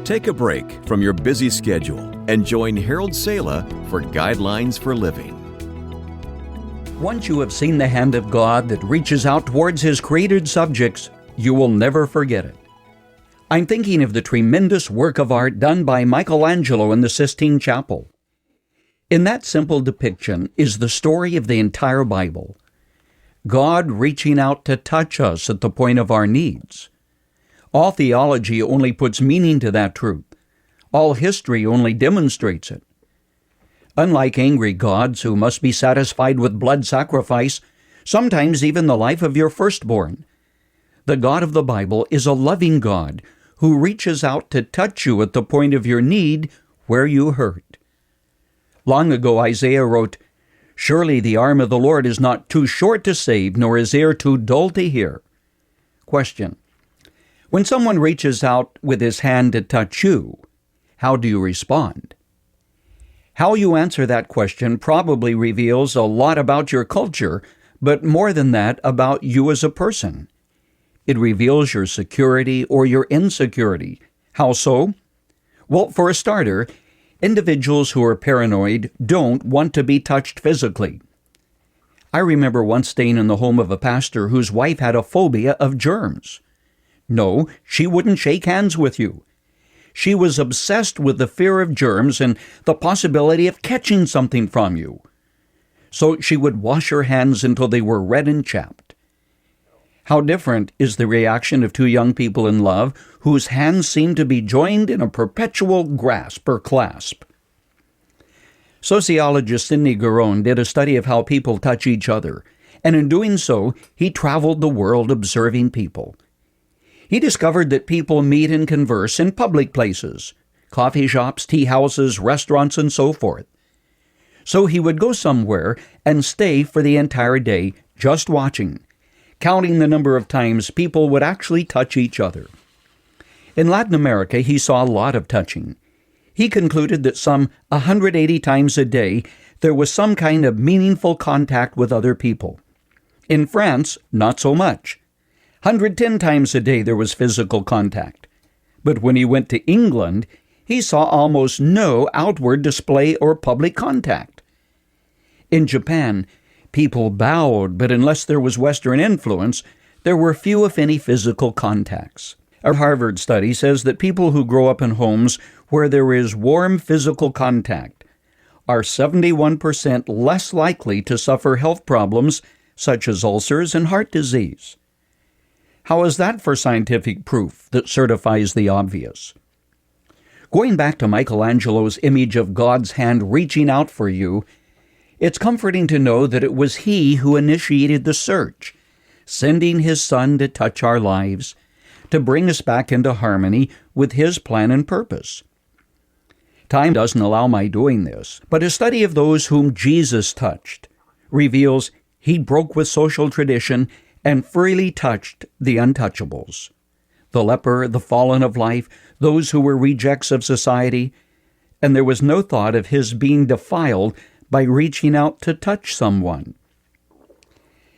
Take a break from your busy schedule and join Harold Sala for Guidelines for Living. Once you have seen the hand of God that reaches out towards His created subjects, you will never forget it. I'm thinking of the tremendous work of art done by Michelangelo in the Sistine Chapel. In that simple depiction is the story of the entire Bible. God reaching out to touch us at the point of our needs. All theology only puts meaning to that truth. All history only demonstrates it. Unlike angry gods who must be satisfied with blood sacrifice, sometimes even the life of your firstborn, the God of the Bible is a loving God who reaches out to touch you at the point of your need where you hurt. Long ago Isaiah wrote, "Surely the arm of the Lord is not too short to save, nor his ear too dull to hear." Question: when someone reaches out with his hand to touch you, how do you respond? How you answer that question probably reveals a lot about your culture, but more than that, about you as a person. It reveals your security or your insecurity. How so? Well, for a starter, individuals who are paranoid don't want to be touched physically. I remember once staying in the home of a pastor whose wife had a phobia of germs. No, she wouldn't shake hands with you. She was obsessed with the fear of germs and the possibility of catching something from you. So she would wash her hands until they were red and chapped. How different is the reaction of two young people in love whose hands seem to be joined in a perpetual grasp or clasp. Sociologist Sidney Garone did a study of how people touch each other, and in doing so, he traveled the world observing people. He discovered that people meet and converse in public places, coffee shops, tea houses, restaurants, and so forth. So he would go somewhere and stay for the entire day just watching, counting the number of times people would actually touch each other. In Latin America, he saw a lot of touching. He concluded that some 180 times a day, there was some kind of meaningful contact with other people. In France, not so much. 110 times a day there was physical contact. But when he went to England, he saw almost no outward display or public contact. In Japan, people bowed, but unless there was Western influence, there were few, if any, physical contacts. A Harvard study says that people who grow up in homes where there is warm physical contact are 71% less likely to suffer health problems such as ulcers and heart disease. How is that for scientific proof that certifies the obvious? Going back to Michelangelo's image of God's hand reaching out for you, it's comforting to know that it was He who initiated the search, sending His Son to touch our lives, to bring us back into harmony with His plan and purpose. Time doesn't allow my doing this, but a study of those whom Jesus touched reveals He broke with social tradition and freely touched the untouchables. The leper, the fallen of life, those who were rejects of society, and there was no thought of His being defiled by reaching out to touch someone.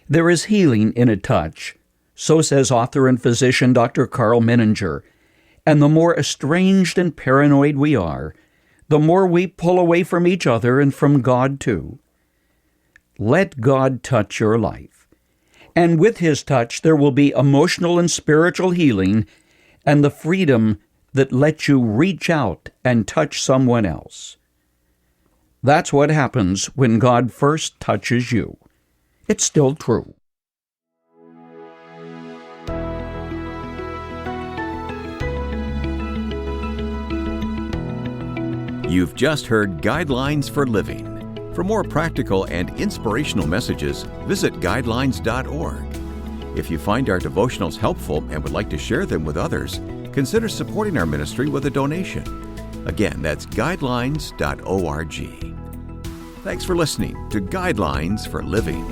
There is healing in a touch, so says author and physician Dr. Carl Menninger, and the more estranged and paranoid we are, the more we pull away from each other and from God too. Let God touch your life, and with His touch there will be emotional and spiritual healing and the freedom that lets you reach out and touch someone else. That's what happens when God first touches you. It's still true. You've just heard Guidelines for Living. For more practical and inspirational messages, visit guidelines.org. If you find our devotionals helpful and would like to share them with others, consider supporting our ministry with a donation. Again, that's guidelines.org. Thanks for listening to Guidelines for Living.